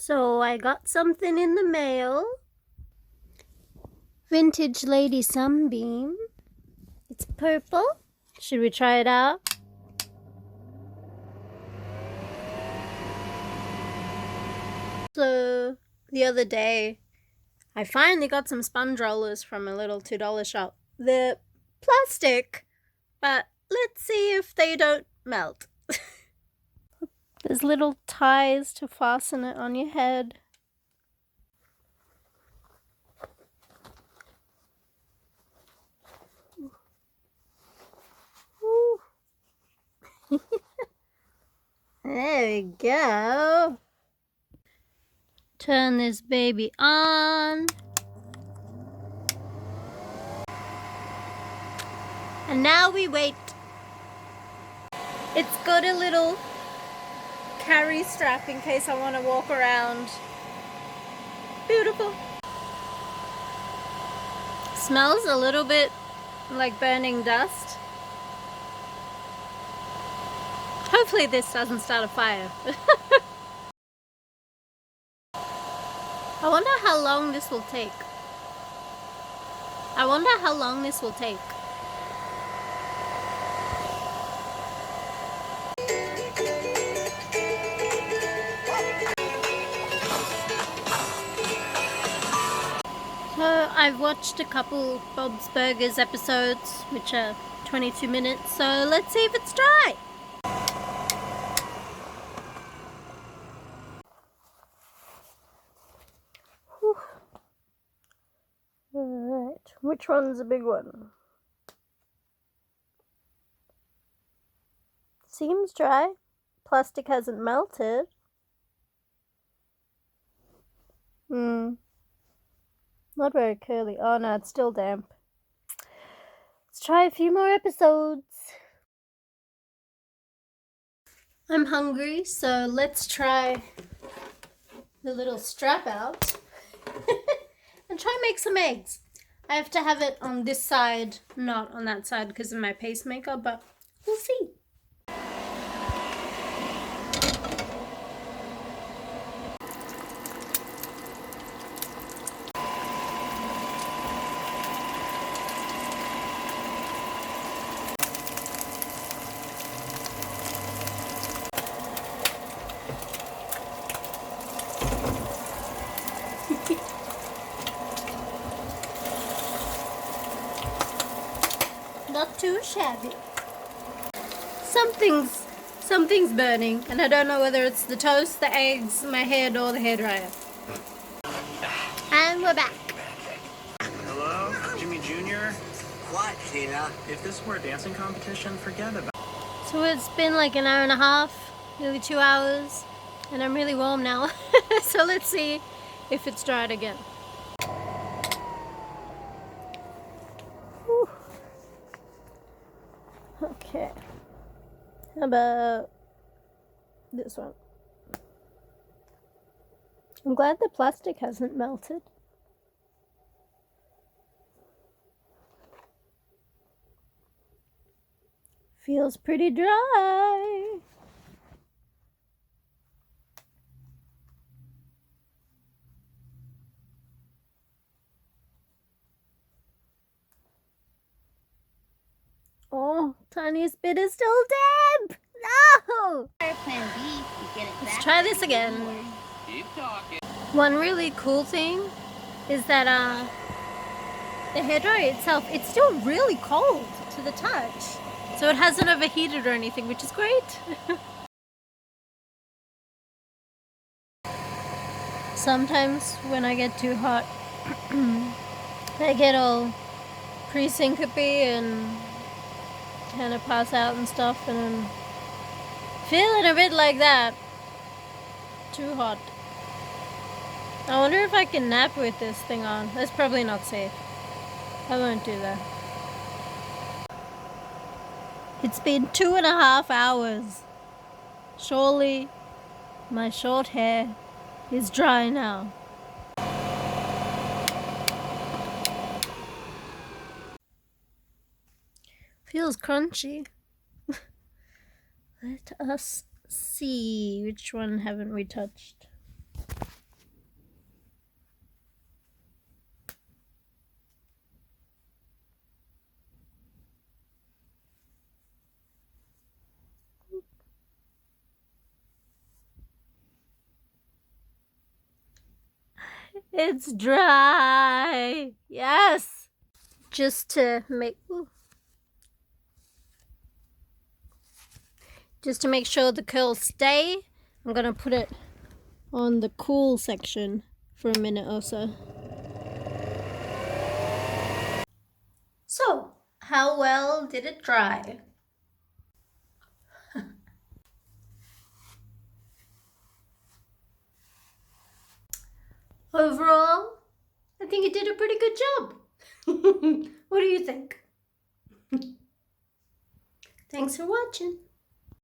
So I got something in the mail. Vintage Lady Sunbeam. It's purple. Should we try it out? So the other day, I finally got some sponge rollers from a little $2 shop. They're plastic, but let's see if they don't melt. There's little ties to fasten it on your head. There we go. Turn this baby on. And now we wait. It's got a little carry strap in case I want to walk around. Beautiful. Smells a little bit like burning dust. Hopefully this doesn't start a fire. I wonder how long this will take. So I've watched a couple Bob's Burgers episodes, which are 22 minutes, so let's see if it's dry. Alright, which one's a big one? Seems dry. Plastic hasn't melted. Not very curly. Oh no, it's still damp. Let's try a few more episodes. I'm hungry, so let's try the little strap out and try and make some eggs. I have to have it on this side, not on that side because of my pacemaker, but we'll see. Not too shabby. Something's burning, and I don't know whether it's the toast, the eggs, my head, or the hairdryer. And we're back. Hello, Jimmy Jr. What, Tina? If this were a dancing competition, forget about it. So it's been like an hour and a half, nearly 2 hours, and I'm really warm now. So let's see if it's dried again. Whew. Okay. How about this one? I'm glad the plastic hasn't melted. Feels pretty dry. Oh, tiniest bit is still damp. No! Plan B, you get it Let's back. try this again. Keep talking. One really cool thing is that the hairdryer itself, it's still really cold to the touch. So it hasn't overheated or anything, which is great. Sometimes when I get too hot, I get all pre-syncope and kind of pass out and stuff, and I'm feeling a bit like that. Too hot. I wonder if I can nap with this thing on. That's probably not safe. I won't do that. It's been 2.5 hours. Surely my short hair is dry now. Feels crunchy. Let us see, which one haven't we touched? It's dry. Yes. Just to make sure the curls stay, I'm gonna put it on the cool section for a minute or so. So, how well did it dry? Overall, I think it did a pretty good job. What do you think? Thanks for watching.